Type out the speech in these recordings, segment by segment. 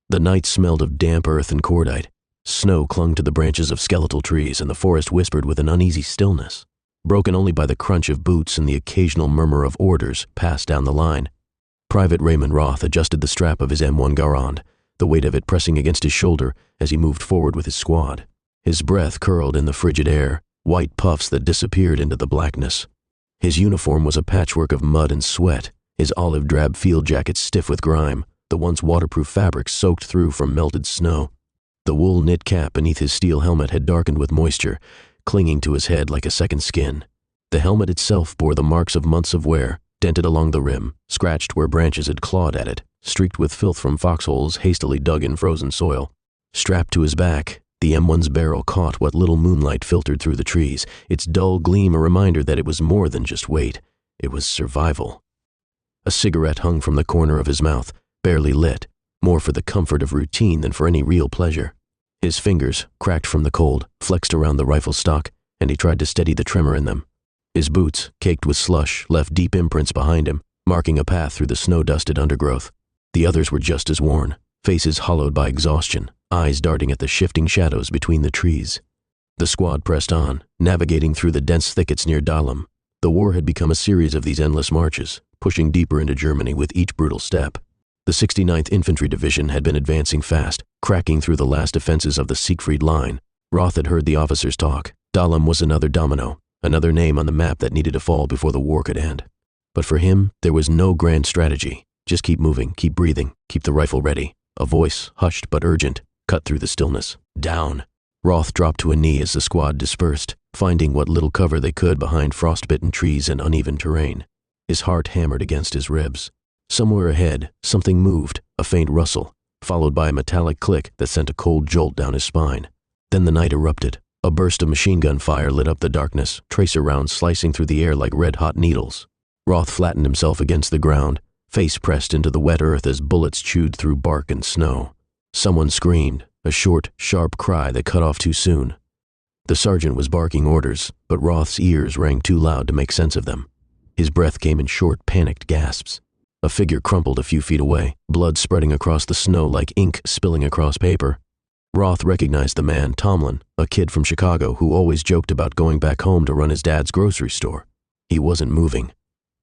The night smelled of damp earth and cordite. Snow clung to the branches of skeletal trees, and the forest whispered with an uneasy stillness, broken only by the crunch of boots and the occasional murmur of orders passed down the line. Private Raymond Roth adjusted the strap of his M1 Garand, the weight of it pressing against his shoulder as he moved forward with his squad. His breath curled in the frigid air, white puffs that disappeared into the blackness. His uniform was a patchwork of mud and sweat, his olive-drab field jacket stiff with grime, the once waterproof fabric soaked through from melted snow. The wool knit cap beneath his steel helmet had darkened with moisture, clinging to his head like a second skin. The helmet itself bore the marks of months of wear, dented along the rim, scratched where branches had clawed at it, streaked with filth from foxholes hastily dug in frozen soil. Strapped to his back, the M1's barrel caught what little moonlight filtered through the trees, its dull gleam a reminder that it was more than just weight. It was survival. A cigarette hung from the corner of his mouth, barely lit, more for the comfort of routine than for any real pleasure. His fingers, cracked from the cold, flexed around the rifle stock, and he tried to steady the tremor in them. His boots, caked with slush, left deep imprints behind him, marking a path through the snow-dusted undergrowth. The others were just as worn, faces hollowed by exhaustion, eyes darting at the shifting shadows between the trees. The squad pressed on, navigating through the dense thickets near Dahlem. The war had become a series of these endless marches, pushing deeper into Germany with each brutal step. The 69th Infantry Division had been advancing fast, cracking through the last defenses of the Siegfried Line. Roth had heard the officers talk. Dahlem was another domino, another name on the map that needed to fall before the war could end. But for him, there was no grand strategy. Just keep moving, keep breathing, keep the rifle ready. A voice, hushed but urgent, cut through the stillness. Down. Roth dropped to a knee as the squad dispersed, finding what little cover they could behind frostbitten trees and uneven terrain. His heart hammered against his ribs. Somewhere ahead, something moved, a faint rustle, followed by a metallic click that sent a cold jolt down his spine. Then the night erupted. A burst of machine gun fire lit up the darkness, tracer rounds slicing through the air like red-hot needles. Roth flattened himself against the ground, face pressed into the wet earth as bullets chewed through bark and snow. Someone screamed, a short, sharp cry that cut off too soon. The sergeant was barking orders, but Roth's ears rang too loud to make sense of them. His breath came in short, panicked gasps. A figure crumpled a few feet away, blood spreading across the snow like ink spilling across paper. Roth recognized the man, Tomlin, a kid from Chicago who always joked about going back home to run his dad's grocery store. He wasn't moving.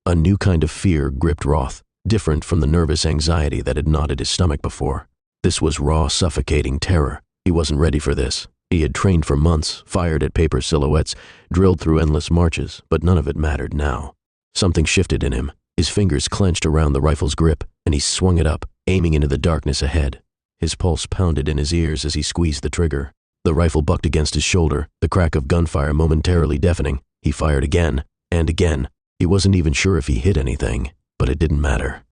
A new kind of fear gripped Roth, different from the nervous anxiety that had knotted his stomach before. This was raw, suffocating terror. He wasn't ready for this. He had trained for months, fired at paper silhouettes, drilled through endless marches, but none of it mattered now. Something shifted in him. His fingers clenched around the rifle's grip, and he swung it up, aiming into the darkness ahead. His pulse pounded in his ears as he squeezed the trigger. The rifle bucked against his shoulder, the crack of gunfire momentarily deafening. He fired again, and again. He wasn't even sure if he hit anything, but it didn't matter.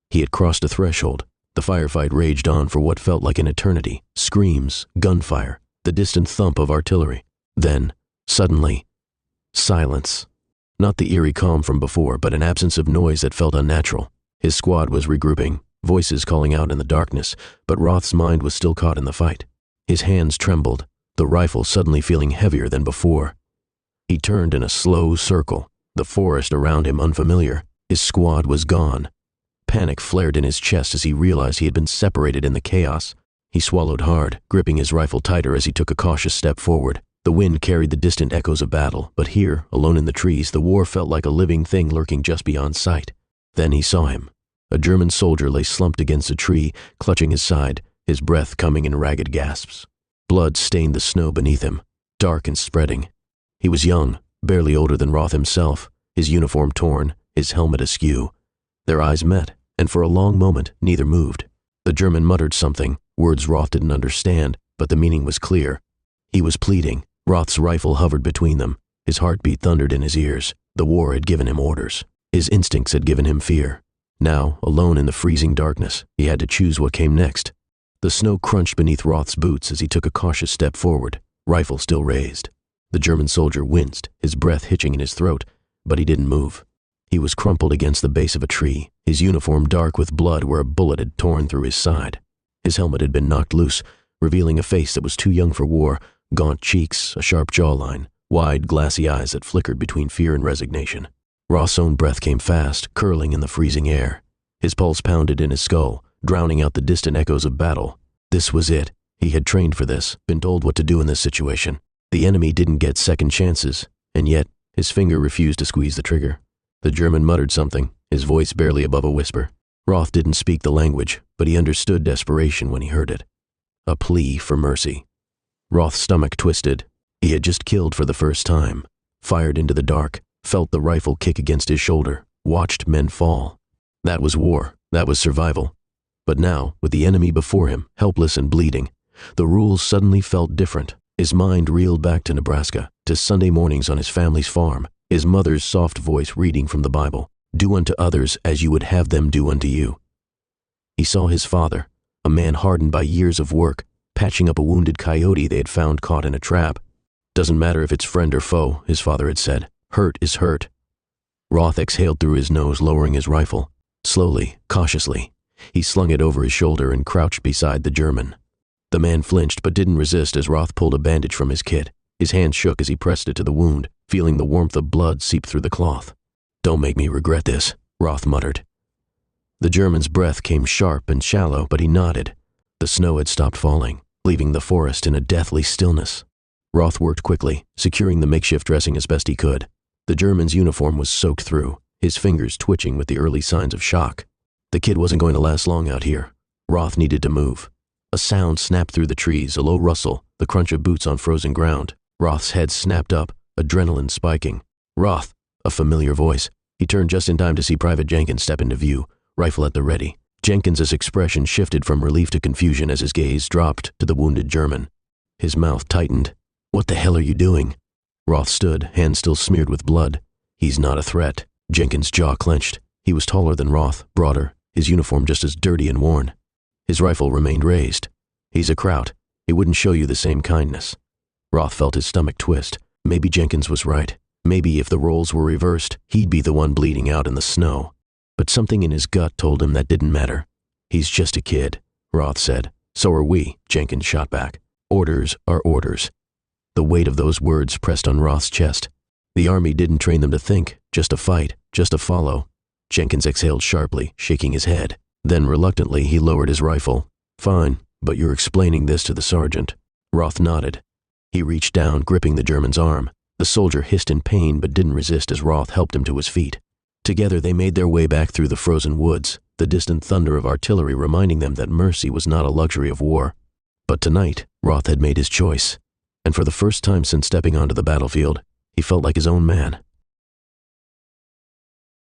He had crossed a threshold. The firefight raged on for what felt like an eternity. Screams, gunfire, the distant thump of artillery. Then, suddenly, silence. Not the eerie calm from before, but an absence of noise that felt unnatural. His squad was regrouping, voices calling out in the darkness, but Roth's mind was still caught in the fight. His hands trembled, the rifle suddenly feeling heavier than before. He turned in a slow circle, the forest around him unfamiliar. His squad was gone. Panic flared in his chest as he realized he had been separated in the chaos. He swallowed hard, gripping his rifle tighter as he took a cautious step forward. The wind carried the distant echoes of battle, but here, alone in the trees, the war felt like a living thing lurking just beyond sight. Then he saw him. A German soldier lay slumped against a tree, clutching his side, his breath coming in ragged gasps. Blood stained the snow beneath him, dark and spreading. He was young, barely older than Roth himself, his uniform torn, his helmet askew. Their eyes met, and for a long moment, neither moved. The German muttered something, words Roth didn't understand, but the meaning was clear. He was pleading. Roth's rifle hovered between them. His heartbeat thundered in his ears. The war had given him orders. His instincts had given him fear. Now, alone in the freezing darkness, he had to choose what came next. The snow crunched beneath Roth's boots as he took a cautious step forward, rifle still raised. The German soldier winced, his breath hitching in his throat, but he didn't move. He was crumpled against the base of a tree, his uniform dark with blood where a bullet had torn through his side. His helmet had been knocked loose, revealing a face that was too young for war, gaunt cheeks, a sharp jawline, wide, glassy eyes that flickered between fear and resignation. Roth's own breath came fast, curling in the freezing air. His pulse pounded in his skull, drowning out the distant echoes of battle. This was it. He had trained for this, been told what to do in this situation. The enemy didn't get second chances, and yet his finger refused to squeeze the trigger. The German muttered something, his voice barely above a whisper. Roth didn't speak the language, but he understood desperation when he heard it. A plea for mercy. Roth's stomach twisted. He had just killed for the first time, fired into the dark, felt the rifle kick against his shoulder, watched men fall. That was war. That was survival. But now, with the enemy before him, helpless and bleeding, the rules suddenly felt different. His mind reeled back to Nebraska, to Sunday mornings on his family's farm, his mother's soft voice reading from the Bible, "Do unto others as you would have them do unto you." He saw his father, a man hardened by years of work, patching up a wounded coyote they had found caught in a trap. "Doesn't matter if it's friend or foe," his father had said. "Hurt is hurt." Roth exhaled through his nose, lowering his rifle. Slowly, cautiously, he slung it over his shoulder and crouched beside the German. The man flinched but didn't resist as Roth pulled a bandage from his kit. His hand shook as he pressed it to the wound, feeling the warmth of blood seep through the cloth. "Don't make me regret this," Roth muttered. The German's breath came sharp and shallow, but he nodded. The snow had stopped falling, leaving the forest in a deathly stillness. Roth worked quickly, securing the makeshift dressing as best he could. The German's uniform was soaked through, his fingers twitching with the early signs of shock. The kid wasn't going to last long out here. Roth needed to move. A sound snapped through the trees, a low rustle, the crunch of boots on frozen ground. Roth's head snapped up, adrenaline spiking. "Roth," a familiar voice. He turned just in time to see Private Jenkins step into view, rifle at the ready. Jenkins's expression shifted from relief to confusion as his gaze dropped to the wounded German. His mouth tightened. "What the hell are you doing?" Roth stood, hands still smeared with blood. "He's not a threat." Jenkins' jaw clenched. He was taller than Roth, broader, his uniform just as dirty and worn. His rifle remained raised. "He's a Kraut. He wouldn't show you the same kindness." Roth felt his stomach twist. Maybe Jenkins was right. Maybe if the roles were reversed, he'd be the one bleeding out in the snow. But something in his gut told him that didn't matter. "He's just a kid," Roth said. "So are we," Jenkins shot back. "Orders are orders." The weight of those words pressed on Roth's chest. The army didn't train them to think, just to fight, just to follow. Jenkins exhaled sharply, shaking his head. Then reluctantly he lowered his rifle. "Fine, but you're explaining this to the sergeant." Roth nodded. He reached down, gripping the German's arm. The soldier hissed in pain but didn't resist as Roth helped him to his feet. Together they made their way back through the frozen woods, the distant thunder of artillery reminding them that mercy was not a luxury of war. But tonight, Roth had made his choice. And for the first time since stepping onto the battlefield, he felt like his own man.